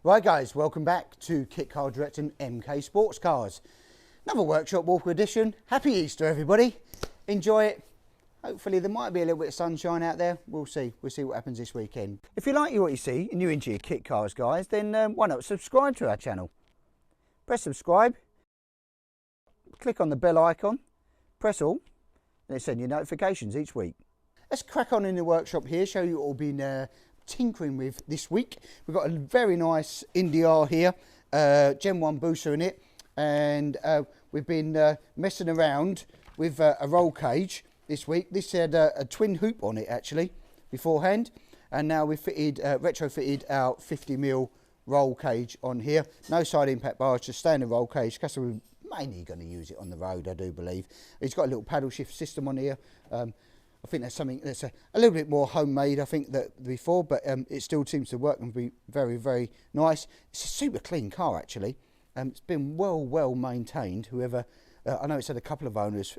Right guys, welcome back to Kit Car Direct and MK Sports Cars. Another workshop walker edition. Happy Easter everybody. Enjoy it. Hopefully there might be a little bit of sunshine out there. We'll see. We'll see what happens this weekend. If you like what you see and you're into your kit cars guys, then why not subscribe to our channel. Press subscribe. Click on the bell icon. Press all. And it'll send you notifications each week. Let's crack on in the workshop here. Show you what we've been tinkering with this week. We've got a very nice Indy R here, Gen 1 booster in it, and we've been messing around with a roll cage this week. This had a twin hoop on it actually beforehand, and now we've fitted retrofitted our 50mm roll cage on here. No side impact bars, just standard roll cage. Customer mainly going to use it on the road, I do believe. It's got a little paddle shift system on here. I think that's something that's a little bit more homemade, I think, that before, but it still seems to work and be very, very nice. It's a super clean car, actually. It's been well maintained. Whoever, I know it's had a couple of owners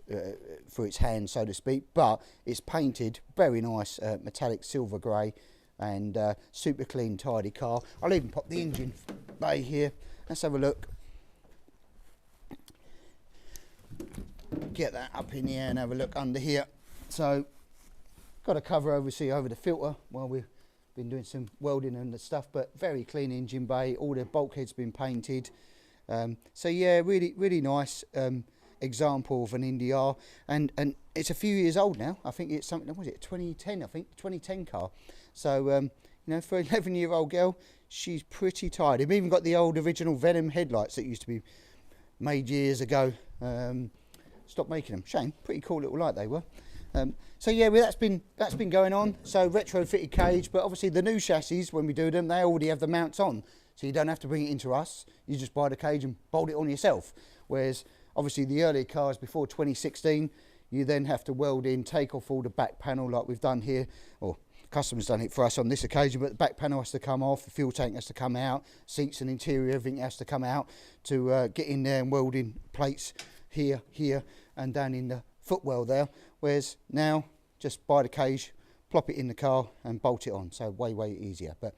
for its hands, so to speak, but it's painted very nice, metallic silver grey, and super clean, tidy car. I'll even pop the engine bay here. Let's have a look. Get that up in the air and have a look under here. So, got a cover over the filter while we've been doing some welding and stuff, but very clean engine bay. All the bulkheads been painted. So yeah, really nice example of an Indy R, and it's a few years old now. I think it's something, what was it, 2010? I think 2010 car. So you know, for an 11-year-old girl, she's pretty tired. They've even got the old original Venom headlights that used to be made years ago. Stopped making them. Shame. Pretty cool little light they were. So yeah, well, that's been going on. So retrofitted cage, but obviously the new chassis, when we do them, they already have the mounts on, so you don't have to bring it into us. You just buy the cage and bolt it on yourself. Whereas obviously the earlier cars before 2016, you then have to weld in, take off all the back panel like we've done here, or customers done it for us on this occasion. But the back panel has to come off, the fuel tank has to come out, seats and interior, everything has to come out to get in there and weld in plates here, and down in the footwell there. Whereas now, just buy the cage, plop it in the car and bolt it on. So way easier. But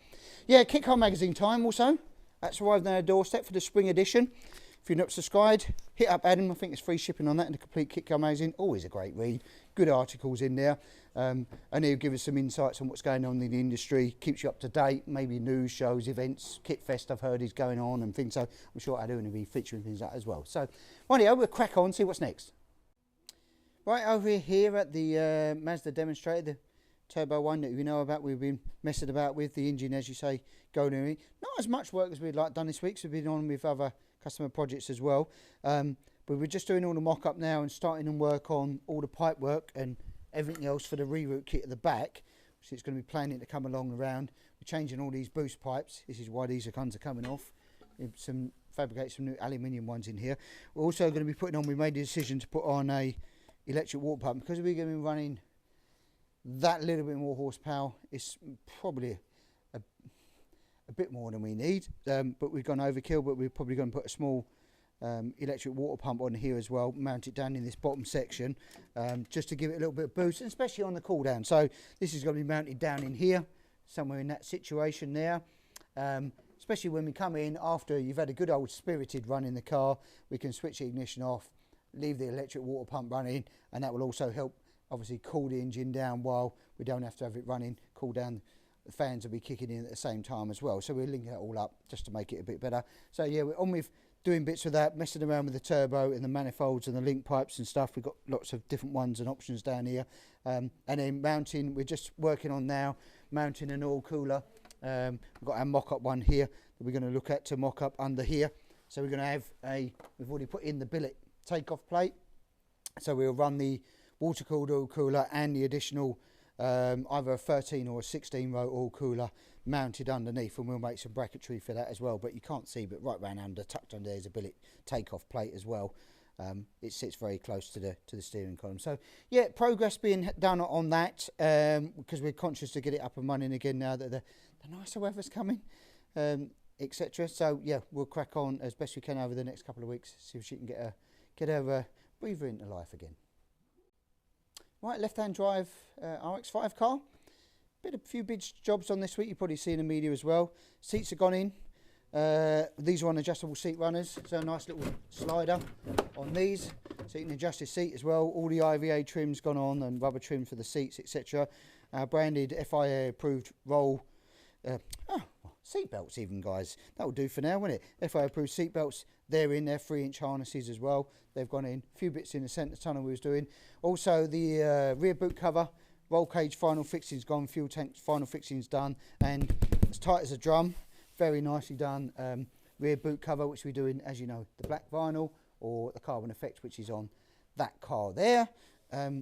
yeah, Kit Car magazine time also. That's arrived on our doorstep for the spring edition. If you're not subscribed, hit up Adam. I think it's free shipping on that, and the complete Kit Car magazine. Always a great read. Good articles in there. And he'll give us some insights on what's going on in the industry. Keeps you up to date. Maybe news, shows, events. Kit Fest I've heard is going on and things. So I'm sure Adam will be featuring things like that as well. So rightio, we'll crack on, see what's next. Right over here at the Mazda demonstrator, the turbo one that you know about, we've been messing about with the engine, as you say, going in. Not as much work as we'd like done this week, so we've been on with other customer projects as well. But we're just doing all the mock-up now and starting to work on all the pipe work and everything else for the reroute kit at the back. So it's going to be planning to come along around. We're changing all these boost pipes. This is why these are coming off. Fabricate some new aluminium ones in here. We're also going to be putting on, we made the decision to put on a electric water pump, because we're going to be running that little bit more horsepower. It's probably a bit more than we need, but we've gone overkill. But we're probably going to put a small electric water pump on here as well, mount it down in this bottom section, just to give it a little bit of boost, and especially on the cool down. So this is going to be mounted down in here, somewhere in that situation there. Especially when we come in after you've had a good old spirited run in the car, we can switch the ignition off, leave the electric water pump running, and that will also help obviously cool the engine down while we don't have to have it running. Cool down, the fans will be kicking in at the same time as well. So we'll link that all up just to make it a bit better. So yeah, we're on with doing bits with that, messing around with the turbo and the manifolds and the link pipes and stuff. We've got lots of different ones and options down here. And then mounting, we're just working on now, mounting an oil cooler. We've got our mock-up one here that we're going to look at to mock up under here. So we're going to have we've already put in the billet takeoff plate. So we'll run the water-cooled oil cooler and the additional either a 13 or a 16 row oil cooler mounted underneath, and we'll make some bracketry for that as well. But you can't see, but right round under, tucked under, there's a billet takeoff plate as well. It sits very close to the steering column. So yeah, progress being done on that, because we're conscious to get it up and running again now that the nicer weather's coming, etc. So yeah, we'll crack on as best we can over the next couple of weeks, see if she can get her breather into life again. Right, left-hand drive RX-5 car. A few big jobs on this week. You've probably seen in the media as well. Seats have gone in. These are on adjustable seat runners, so a nice little slider on these, so you can adjust your seat as well. All the IVA trim's gone on and rubber trim for the seats, etc. Branded FIA approved roll seat belts even, guys. That will do for now, won't it? FIA approved seat belts, they're in there, 3-inch harnesses as well. They've gone in. A few bits in the centre tunnel we was doing. Also the rear boot cover, roll cage final fixing's gone, fuel tank final fixing's done, and as tight as a drum. Very nicely done. Rear boot cover, which we're doing, as you know, the black vinyl or the carbon effect, which is on that car there.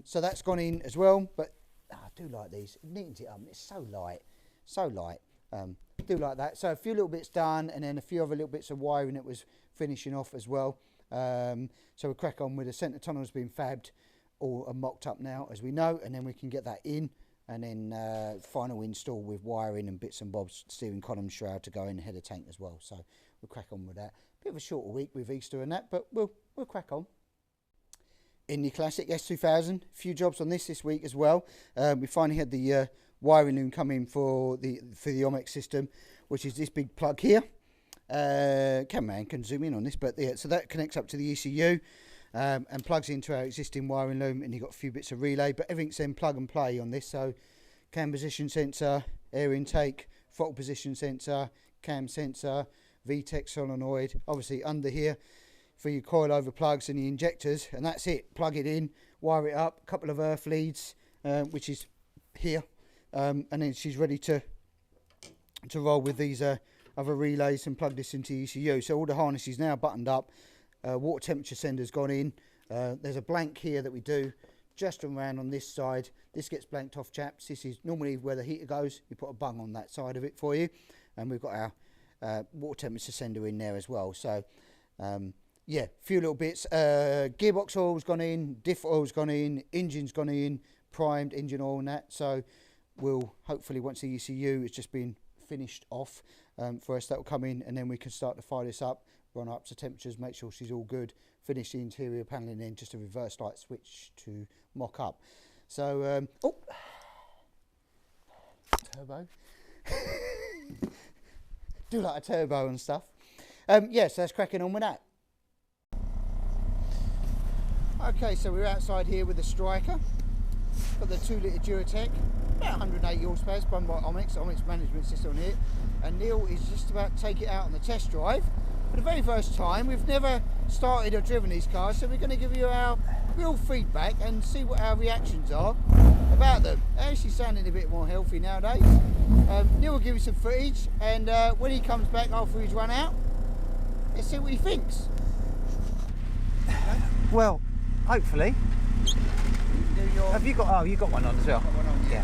So that's gone in as well. But I do like these. It neatens it up. It's so light, so light. Do like that. So a few little bits done, and then a few other little bits of wiring that was finishing off as well. So we'll crack on with the centre tunnel's been fabbed or mocked up now, as we know, and then we can get that in. And then final install with wiring and bits and bobs, steering column shroud to go in the header tank as well. So we'll crack on with that. Bit of a shorter week with Easter and that, but we'll crack on. Indy Classic S2000, a few jobs on this week as well. We finally had the wiring loom come in for the Omex system, which is this big plug here. Cameraman can zoom in on this, but yeah, so that connects up to the ECU. And plugs into our existing wiring loom, and you've got a few bits of relay, but everything's then plug and play on this. So cam position sensor, air intake, throttle position sensor, cam sensor, VTEC solenoid, obviously under here for your coilover plugs and the injectors, and that's it. Plug it in, wire it up, a couple of earth leads, which is here, and then she's ready to roll with these other relays and plug this into the ECU. So all the harness is now buttoned up. Water temperature sender's gone in. There's a blank here that we do just around on this side. This gets blanked off, chaps. This is normally where the heater goes. You put a bung on that side of it for you, and we've got our water temperature sender in there as well. So yeah, a few little bits. Gearbox oil's gone in, diff oil's gone in, engine's gone in, primed engine oil and that. So we'll hopefully, once the ECU has just been finished off for us, that will come in, and then we can start to fire this up, run up to temperatures, make sure she's all good, finish the interior panelling, in just a reverse light switch to mock up. So oh, turbo. Do like a turbo and stuff. Yeah, so that's cracking on with that. Okay, so we're outside here with the Striker. Got the 2-litre Duratec, about 180 horsepower, spun by Omex management system on here. And Neil is just about to take it out on the test drive. For the very first time, we've never started or driven these cars, so we're going to give you our real feedback and see what our reactions are about them. They're actually sounding a bit more healthy nowadays. Neil will give you some footage, and when he comes back after he's run out, let's see what he thinks. Well, hopefully. Have you got? Oh, you got one on as well. Got one on, yeah.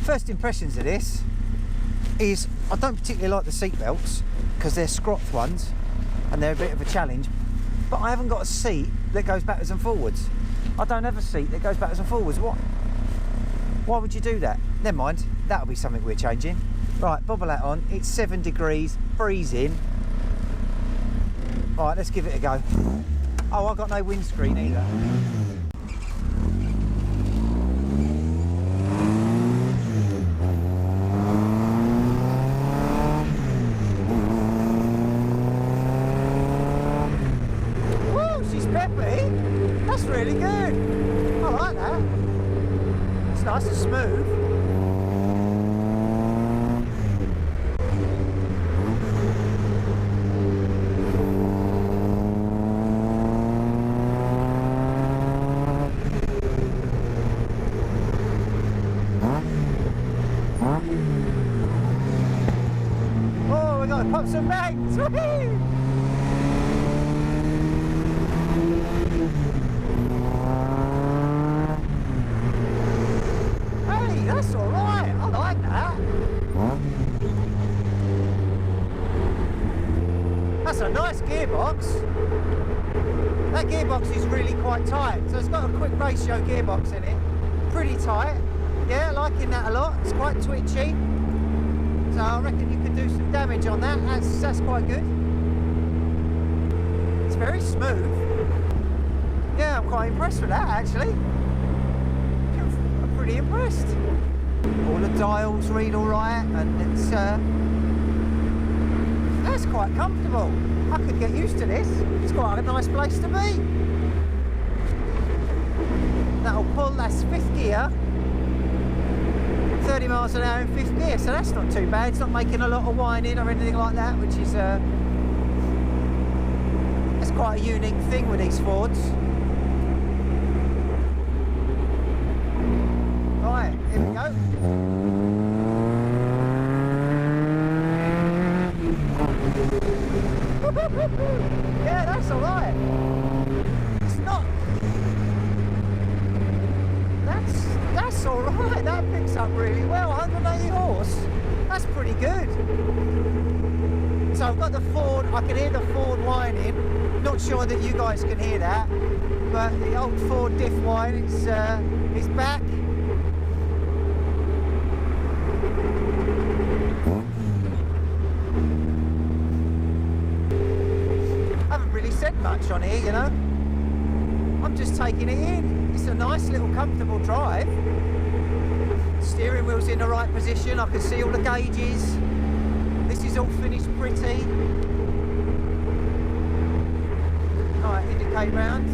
First impressions of this is I don't particularly like the seat belts because they're Scroth ones and they're a bit of a challenge. But I haven't got a seat that goes backwards and forwards. I don't have a seat that goes backwards and forwards. What? Why would you do that? Never mind. That'll be something we're changing. Right, bobble hat on. It's 7 degrees, freezing. All right, let's give it a go. Oh, I've got no windscreen either. Woo, she's peppy. That's really good. I like that. It's nice and smooth. Pop some bangs! Woohoo! Hey, that's alright! I like that! That's a nice gearbox. That gearbox is really quite tight, so it's got a quick ratio gearbox in it. Pretty tight. Yeah, liking that a lot. It's quite twitchy. So I reckon you could do some damage on that. That's quite good. It's very smooth. Yeah, I'm quite impressed with that actually. I'm pretty impressed. All the dials read all right, and it's That's quite comfortable. I could get used to this. It's quite a nice place to be. That'll pull, that's 5th gear. 30 miles an hour in 5th gear, so that's not too bad. It's not making a lot of whining or anything like that, which is that's quite a unique thing with these Fords. Right, here we go. Yeah, that's alright. It's not. That's alright. That picks up really well. 180 horse. That's pretty good. So I've got the Ford. I can hear the Ford whining. Not sure that you guys can hear that, but the old Ford diff whine is back. Said much on here, you know. I'm just taking it in. It's a nice little comfortable drive. Steering wheel's in the right position. I can see all the gauges. This is all finished pretty. Right, indicate round.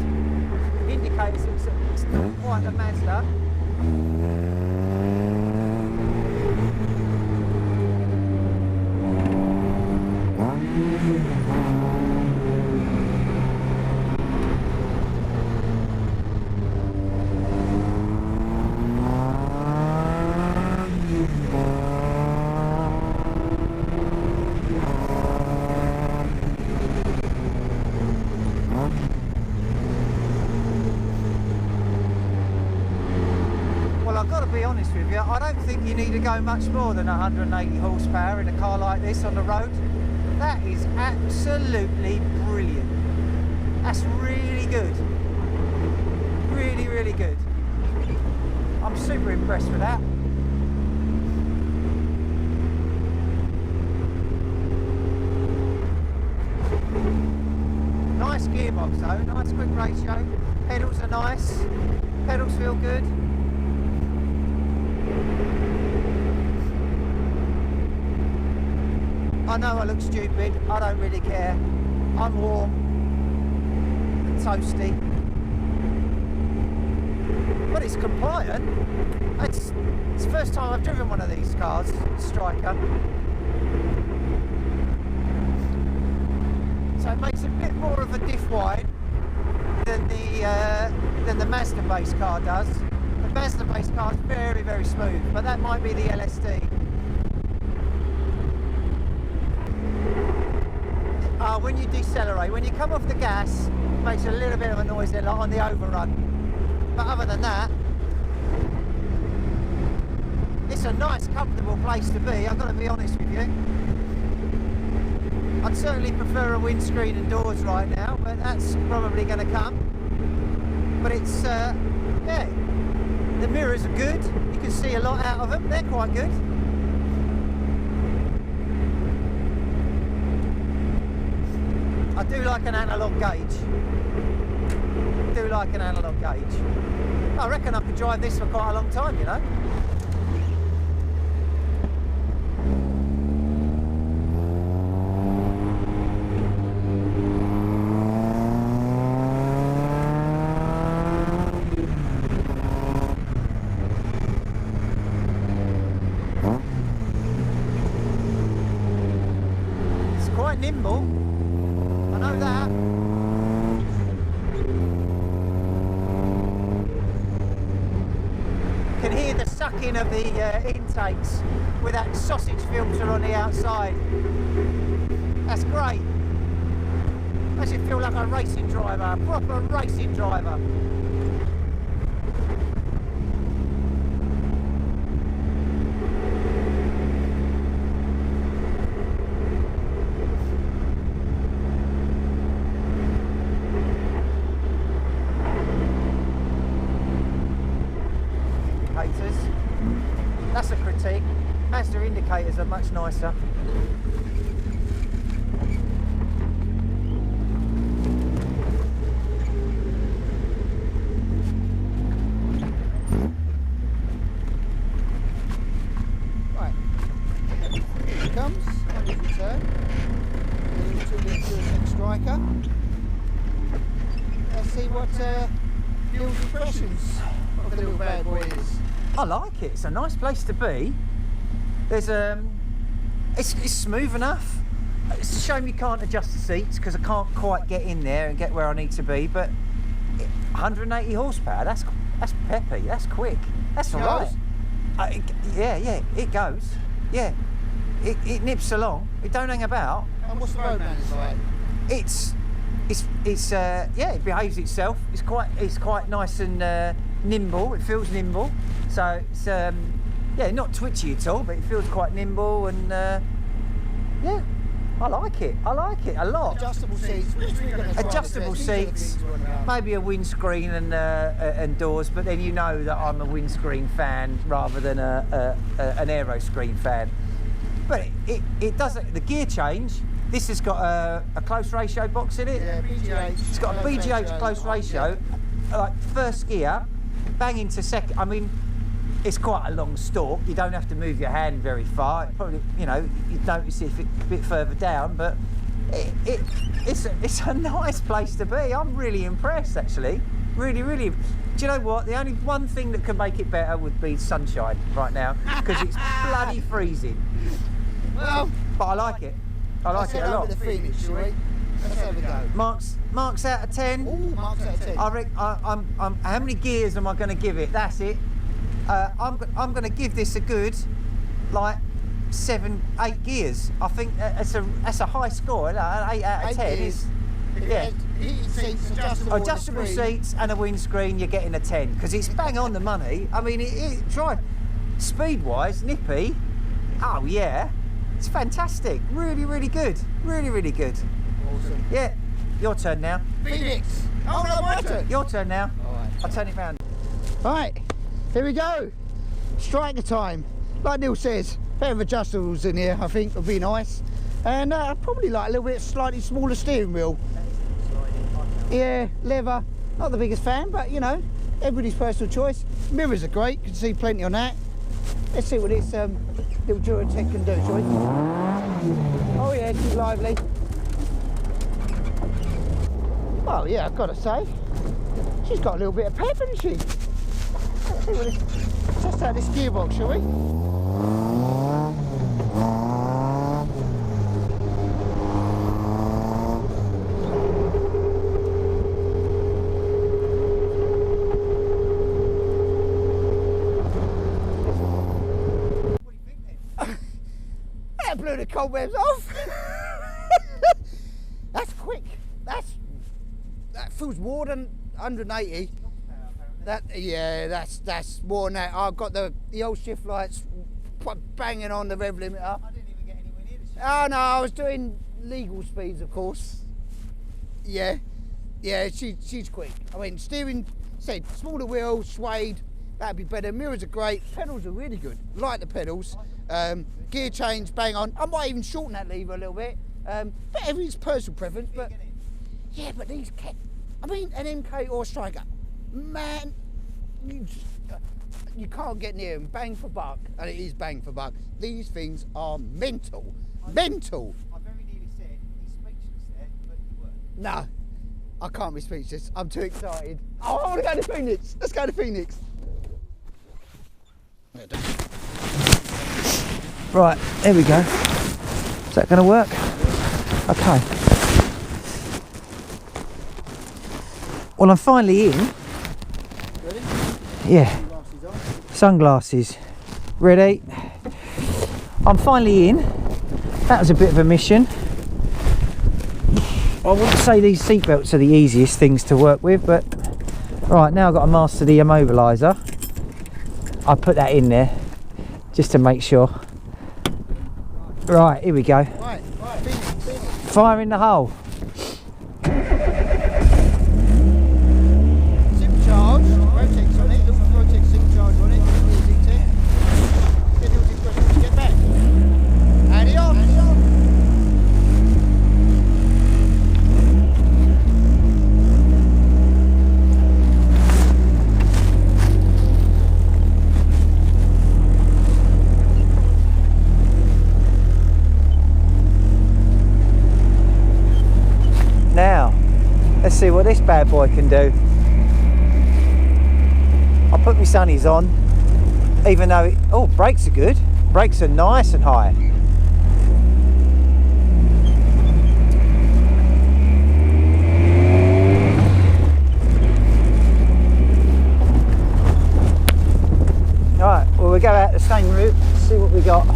Indicators, it's not quite a Mazda. I don't think you need to go much more than 180 horsepower in a car like this on the road. That is absolutely brilliant. That's really good. Really, really good. I'm super impressed with that. Nice gearbox though, nice quick ratio. Pedals are nice. Pedals feel good. I know I look stupid, I don't really care. I'm warm and toasty. But it's compliant. It's the first time I've driven one of these cars, Striker. So it makes a bit more of a diff whine than the Mazda base car does. The Mazda base car is very, very smooth, but that might be the LSD. When you decelerate, when you come off the gas, it makes a little bit of a noise there, like on the overrun. But other than that, it's a nice, comfortable place to be, I've got to be honest with you. I'd certainly prefer a windscreen and doors right now, but that's probably going to come. But it's, yeah, the mirrors are good. You can see a lot out of them, they're quite good. I do like an analogue gauge. I do like an analogue gauge. I reckon I could drive this for quite a long time, you know. It's quite nimble. I know that. Can hear the sucking of the intakes with that sausage filter on the outside. That's great. Makes you feel like a racing driver, a proper racing driver. That's a critique. Mazda indicators are much nicer. Right, here it comes, on the turn. striker. Let's see what Bill's impressions of the little bad boy is. I like it. It's a nice place to be. There's it's smooth enough. It's a shame you can't adjust the seats because I can't quite get in there and get where I need to be. But 180 horsepower. That's peppy. That's quick. That's all right. Yeah. It goes. Yeah. It nips along. It don't hang about. And what's the road manners like? It behaves itself. It's quite nice and nimble. It feels nimble. So it's not twitchy at all, but it feels quite nimble and yeah, I like it. I like it a lot. Adjustable seats. Adjustable seats. Maybe a windscreen and doors, but then you know that I'm a windscreen fan rather than an aero screen fan. But it does the gear change. This has got a close ratio box in it. Yeah, BGH. It's got a BGH close ratio. Like first gear, bang into second. I mean, it's quite a long stalk. You don't have to move your hand very far. Probably, you'd notice it a bit further down, but it's a nice place to be. I'm really impressed, actually. Really, really. Do you know what? The only one thing that could make it better would be sunshine right now, because it's bloody freezing. Well, but I like it. I like it a lot. The Phoenix, shall we? Let's have a go. Marks out of 10. Ooh, marks out of 10. I'm how many gears am I going to give it? That's it. I'm going to give this a good, like 7, 8 gears. I think that's a high score. An 8 out of 10 is. Yeah. Heated seats, adjustable seats and a windscreen. You're getting a 10 because it's bang on the money. I mean, it drive speed-wise, nippy. Oh yeah. It's fantastic. Really, really good. Really, really good. Awesome. Yeah. Your turn now. Phoenix. Oh no, my turn. Your turn now. All right. I'll turn it round. Right. Here we go. Striker time. Like Neil says, pair of adjustables in here I think would be nice. And probably like a little bit slightly smaller steering wheel. Yeah, leather. Not the biggest fan, but everybody's personal choice. Mirrors are great. You can see plenty on that. Let's see what this little Duratec can do, shall we? Oh yeah, she's lively. Oh yeah, I've got to say, she's got a little bit of pep, hasn't she? Let's see what this, test out this gearbox, shall we? That blew the cobwebs off. That's quick. That feels more than 180. That's more than that. I've got the old shift lights banging on the rev limiter. I didn't even get anywhere near the shift. Oh no, I was doing legal speeds, of course. Yeah, she's quick. I mean, steering, said smaller wheels, suede. That'd be better. Mirrors are great. Pedals are really good. Like the pedals. Gear change, bang on. I might even shorten that lever a little bit. But everything's personal preference. But yeah, but these I mean, an MK or Striker, man, you can't get near them. Bang for buck, and it is bang for buck. These things are mental. Mental. I very nearly said he's speechless there, but you weren't. No, I can't be speechless. I'm too excited. Oh, I want to go to Phoenix. Let's go to Phoenix. Right, there we go. Is that going to work? Okay. Well, I'm finally in. Ready? Yeah. Sunglasses. Ready? I'm finally in. That was a bit of a mission. I wouldn't say these seatbelts are the easiest things to work with, but right, now I've got to master the immobiliser. I put that in there just to make sure. Right, here we go. Right, Phoenix. Fire in the hole. SIM charge. Rotex on it. Little Rotex SIM charge on it. Easy tech. Get the expression to get back. And he on. Let's see what this bad boy can do. I'll put my sunnies on, even though oh, brakes are good. Brakes are nice and high. Alright, well, we'll go out the same route, see what we got.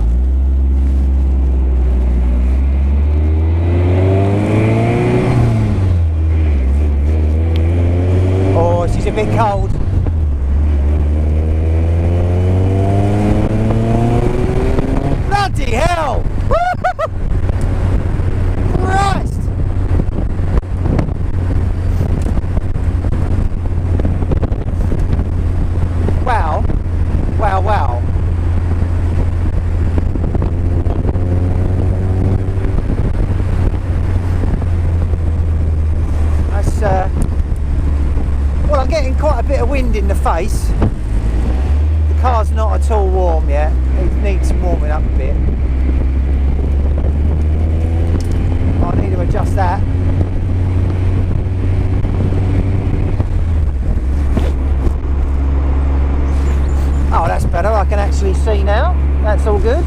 Oh, she's a bit cold. Bloody hell! Christ! Wow. Wow, wow. That's, well, I'm getting quite a bit of wind in the face. The car's not at all warm yet. It needs warming up a bit. I need to adjust that. Oh, that's better. I can actually see now. That's all good.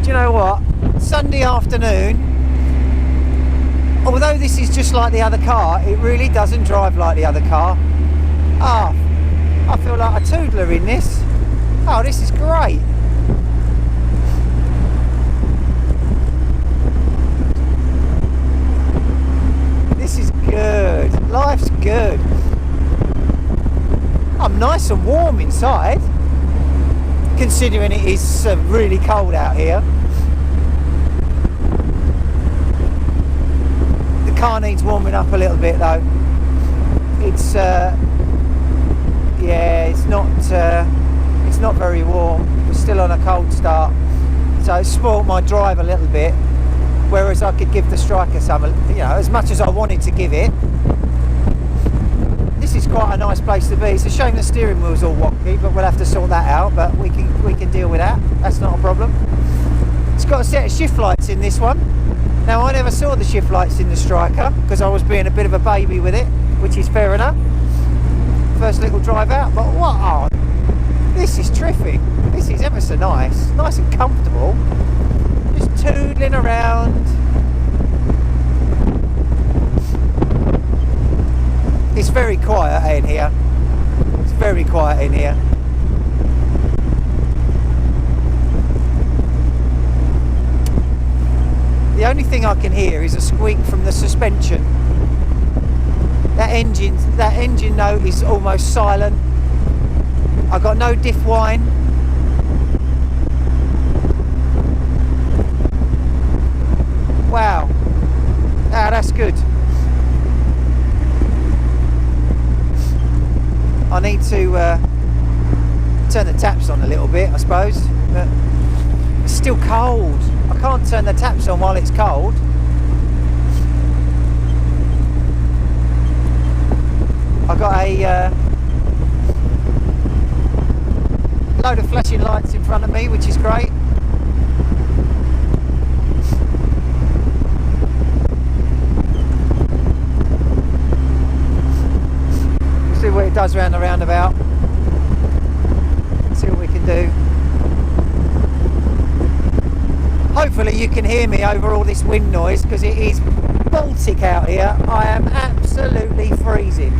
Do you know what? Sunday afternoon, although this is just like the other car, it really doesn't drive like the other car. Oh, I feel like a toodler in this. Oh, this is great. This is good. Life's good. I'm nice and warm inside, considering it is really cold out here. The car needs warming up a little bit though. It's yeah, it's not very warm. We're still on a cold start, so it spoilt my drive a little bit. Whereas I could give the Striker some, you know, as much as I wanted to give it. This is quite a nice place to be. It's a shame the steering wheel's all wonky, but we'll have to sort that out. But we can deal with that. That's not a problem. It's got a set of shift lights in this one. Now, I never saw the shift lights in the Striker because I was being a bit of a baby with it, which is fair enough. First little drive out, but what? Oh, this is terrific. This is ever so nice. Nice and comfortable. Just toodling around. It's very quiet in here. It's very quiet in here. The only thing I can hear is a squeak from the suspension. That engine note is almost silent. I've got no diff whine. Wow. Ah, that's good. I need to turn the taps on a little bit, I suppose, but it's still cold. I can't turn the taps on while it's cold. I've got a load of flashing lights in front of me, which is great. See what it does round the roundabout. See what we can do. Hopefully you can hear me over all this wind noise because it is Baltic out here. I am absolutely freezing.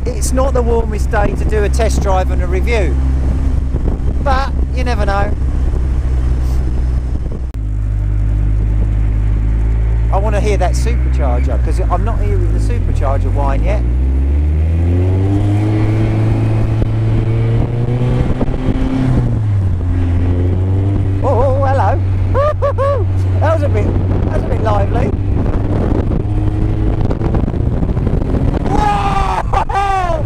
It's not the warmest day to do a test drive and a review, but you never know. I want to hear that supercharger because I'm not hearing the supercharger whine yet. Oh, hello. That was a bit lively. Whoa!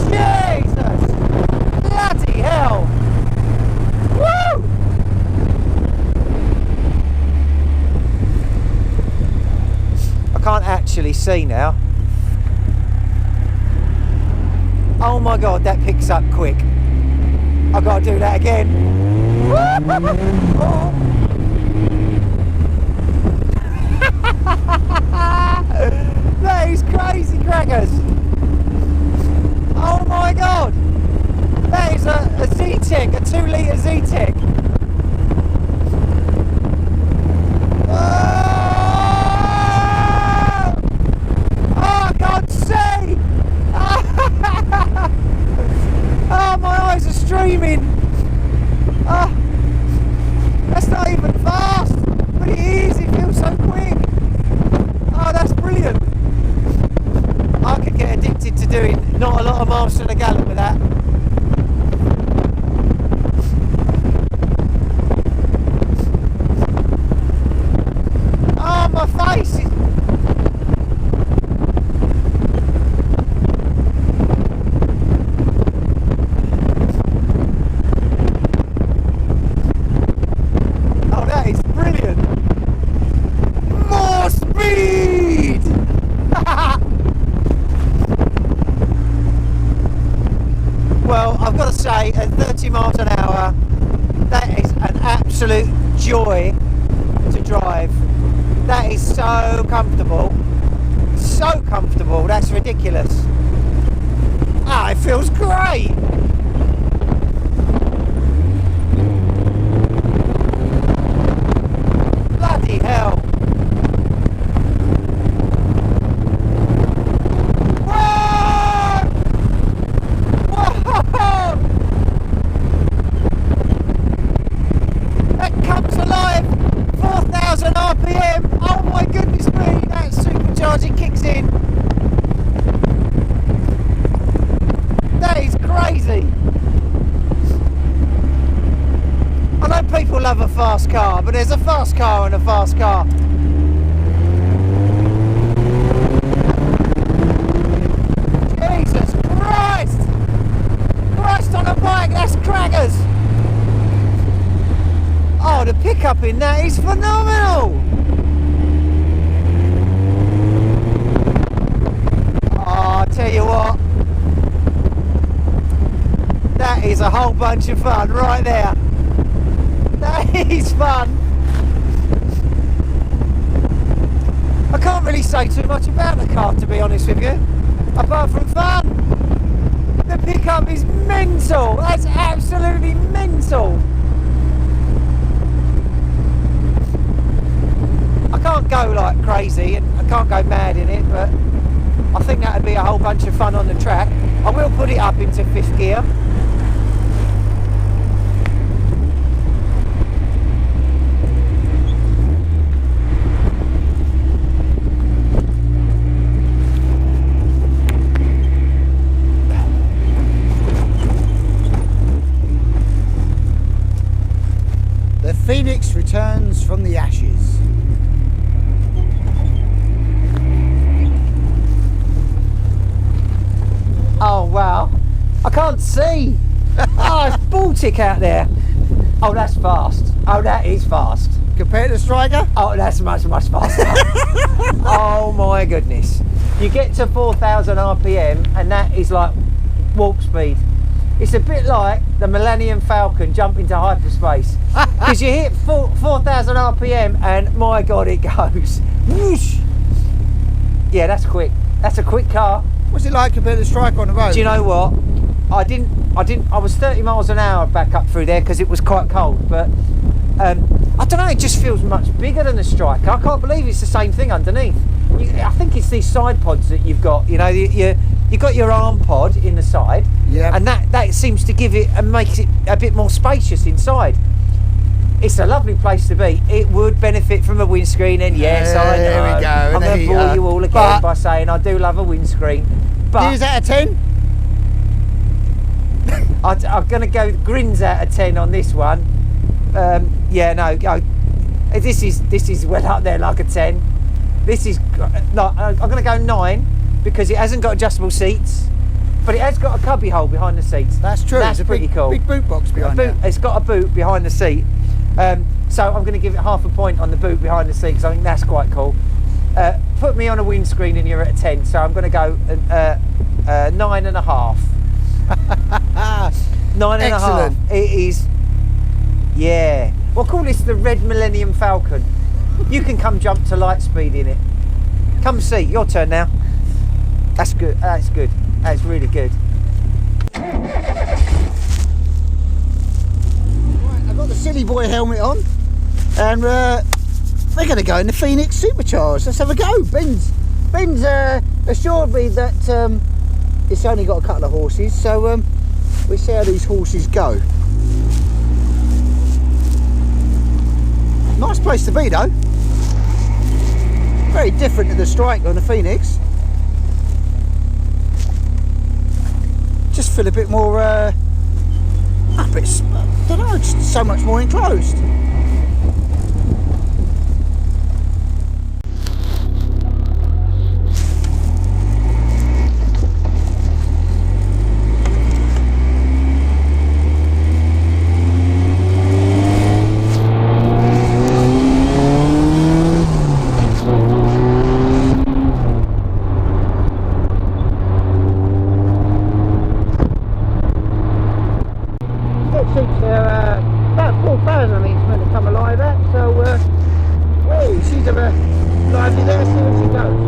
Jesus! Bloody hell! Woo! I can't actually see now. Oh my god, that picks up quick. I've got to do that again. Oh. That is crazy crackers. Oh my god. That is a Z-Tech, a 2 litre Z-Tech. I can't see! Oh, my eyes are streaming. Oh, that's not even fast, but it is. It feels so quick. Oh, that's brilliant. I could get addicted to doing not a lot of miles to the gallon with that. Oh, my face is... Oh, that is brilliant. More speed! Well, I've got to say, at 30 miles an hour, that is an absolute joy to drive. That is so comfortable. So comfortable, that's ridiculous. Ah, it feels great. Bloody hell. Whoa! Whoa! That comes alive. 4,000 RPM. Oh my goodness me, that supercharging kicks in. That is crazy. I know people love a fast car, but there's a fast car and a fast car. Jesus Christ! Christ on a bike, that's crackers! Oh, the pickup in that is phenomenal! Oh, I'll tell you what, that is a whole bunch of fun right there. That is fun. I can't really say too much about the car, to be honest with you, apart from fun. The pickup is mental. That's absolutely mental. I can't go like crazy and I can't go mad in it, but I think that would be a whole bunch of fun on the track. I will put it up into 5th gear. The Phoenix returns from the ashes. Oh wow, I can't see. Oh, it's Baltic out there. Oh, that's fast. Oh, that is fast. Compared to Striker? Oh, that's much faster. Oh my goodness. You get to 4,000 RPM and that is like warp speed. It's a bit like the Millennium Falcon jumping to hyperspace. Because you hit 4,000 RPM and my God, it goes whoosh. Yeah, that's quick. That's a quick car. What's it like compared to Striker on the road? Do you know what? I was 30 miles an hour back up through there because it was quite cold, but I don't know, it just feels much bigger than the Striker. I can't believe it's the same thing underneath. I think it's these side pods that you've got, you know, you've got your arm pod in the side, yeah, and that seems to give it and makes it a bit more spacious inside. It's a lovely place to be. It would benefit from a windscreen, and yes, I know. There we go. I'm going to bore you all again by saying I do love a windscreen. But is that a 10? I'm going to go grins out of 10 on this one. Yeah, no, this is well up there like a 10. This is like, I'm going to go 9 because it hasn't got adjustable seats, but it has got a cubby hole behind the seats. That's true. That's pretty cool. Big boot box behind it. It's got a boot behind the seat. So I'm going to give it half a point on the boot behind the seat because I think that's quite cool. Put me on a windscreen and you're at a 10, so I'm going to go 9.5. 9.5. Excellent. It is, yeah. We'll call this the Red Millennium Falcon. You can come jump to light speed in it. Come see. Your turn now. That's good. That's good. That's really good. Right, I've got the silly boy helmet on, and we're going to go in the Phoenix Supercharged. Let's have a go. Ben's assured me that it's only got a couple of horses, so we'll see how these horses go. Nice place to be though. Very different to the Strike on the Phoenix. Just feel a bit more I don't know, just so much more enclosed. About 4,000 I think it's meant to come alive at, so whoa, she's a lively there, see where she goes.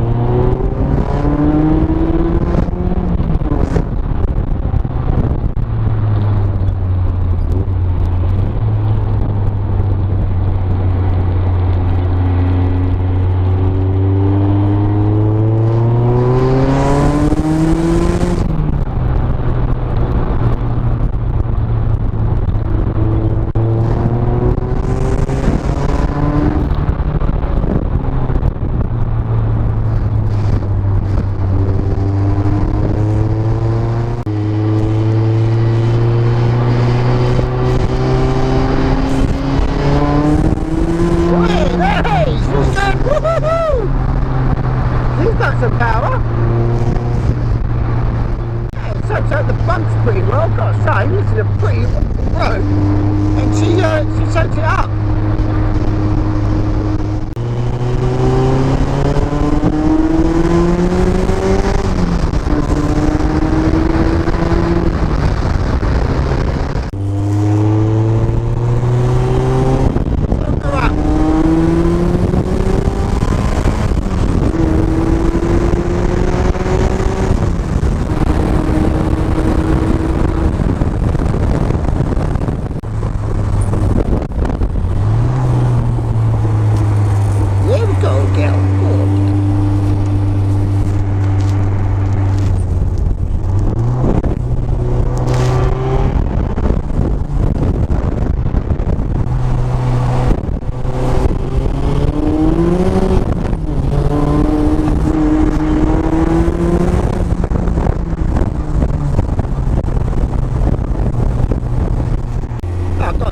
He's got some power. Yeah, so the bunk's pretty well, got to say. This is a pretty road, and she soaks it up.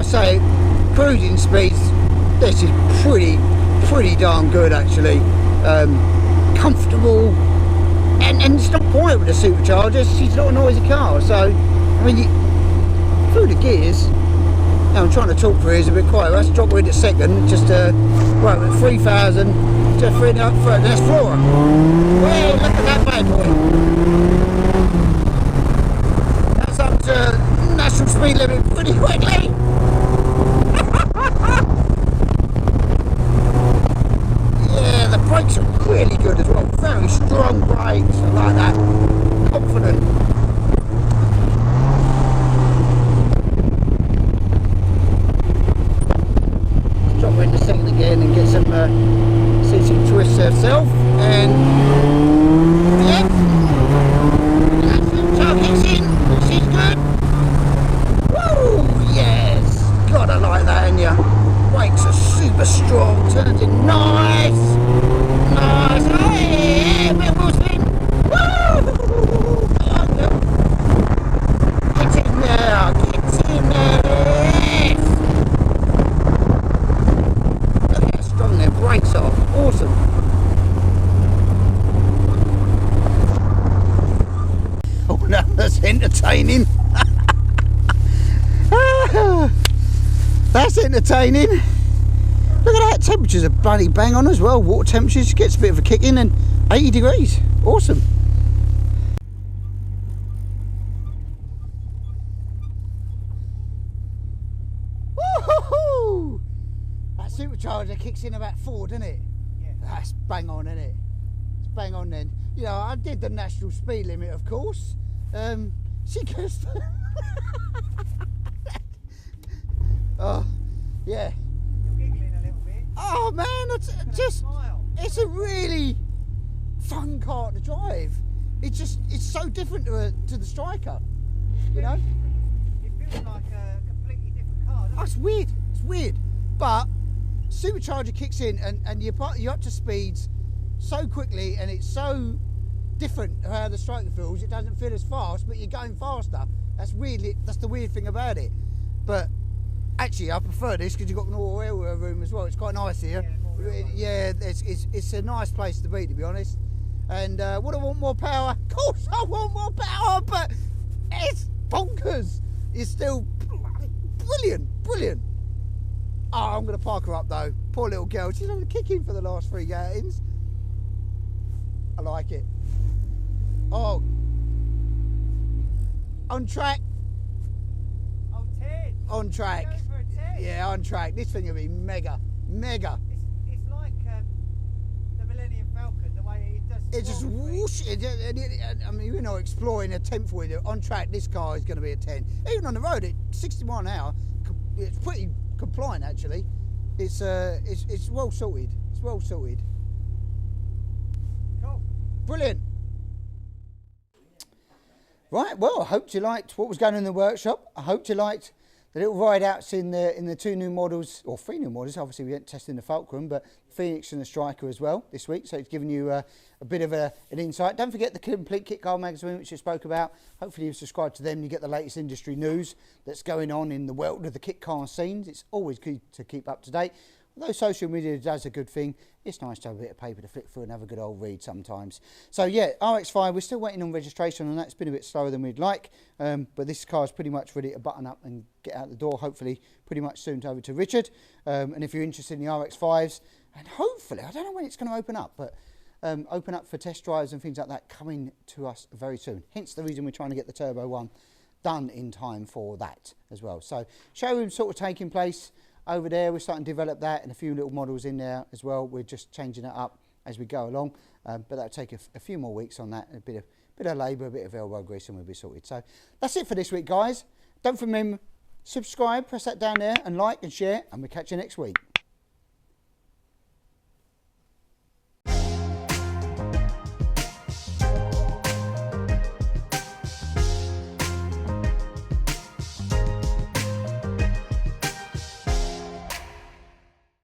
Say cruising speeds, this is pretty darn good actually. Comfortable, and it's not point with the Supercharger, she's not a noisy car, so I mean through the gears. Now I'm trying to talk through ears a bit quiet. Let's drop her in a second. Just right at 3,000, just freeing up for the Explorer. Well, look at that bad boy. That's up to national speed limit pretty quickly. Yeah, the brakes are really good as well. Very strong brakes. I like that. Confident. Drop her in the second again and get some see some twists herself, and yeah, target's in. She's good. Woo! Yes, gotta like that, ain't ya? Brakes are super strong. Turns in nice. Hey, bit more spin. Woo! Get in there. Get in there. Look how strong their brakes are. Awesome. Oh no, that's entertaining. That's entertaining. Look at that, temperatures are bloody bang on as well. Water temperatures, gets a bit of a kick in, and 80 degrees. Awesome. Woo-hoo-hoo! That Supercharger kicks in about 4, doesn't it? Yeah. That's bang on, isn't it? bang on then. You know, I did the national speed limit, of course. She goes. Oh, yeah. You're giggling a little bit. Oh man, it's a really fun car to drive. It's so different to the Striker, you know. It feels like a completely different car, doesn't it? It's weird, but supercharger kicks in and you're up to speeds so quickly, and it's so different to how the Striker feels. It doesn't feel as fast, but you're going faster. That's the weird thing about it. But actually, I prefer this because you've got an all-wheel room as well. It's quite nice here. Yeah, it's a nice place to be, to be honest. And would I want more power? Of course I want more power, but it's bonkers. It's still brilliant. Oh, I'm going to park her up though. Poor little girl. She's had a kicking for the last 3 outings. I like it. Oh, on track. Oh, 10. On track. Go for a 10. Yeah, on track. This thing will be mega. It's like the Millennium Falcon, the way it does. It just whoosh. I mean, you know, exploring a 10th with it. On track, this car is going to be a 10. Even on the road at 60 mile an hour, it's pretty compliant actually. It's well sorted. It's well sorted. Cool. Brilliant. Right, well, I hope you liked what was going on in the workshop. I hope you liked the little ride outs in the 2 new models, or 3 new models. Obviously, we weren't testing the Fulcrum, but Phoenix and the Striker as well this week. So it's given you a bit of an insight. Don't forget the Complete Kit Car magazine, which you spoke about. Hopefully, you've subscribed to them. You get the latest industry news that's going on in the world of the kit car scenes. It's always good to keep up to date. Although social media does a good thing, it's nice to have a bit of paper to flick through and have a good old read sometimes. So yeah, RX-5, we're still waiting on registration on that. It's been a bit slower than we'd like, but this car is pretty much ready to button up and get out the door, hopefully pretty much soon over to Richard. And if you're interested in the RX-5s, and hopefully, I don't know when it's going to open up, but open up for test drives and things like that coming to us very soon. Hence the reason we're trying to get the Turbo one done in time for that as well. So showroom sort of taking place over there. We're starting to develop that and a few little models in there as well. We're just changing it up as we go along, but that'll take a few more weeks on that. A bit of labour, a bit of elbow grease, and we'll be sorted. So that's it for this week, guys. Don't forget, subscribe, press that down there, and like and share, and we'll catch you next week.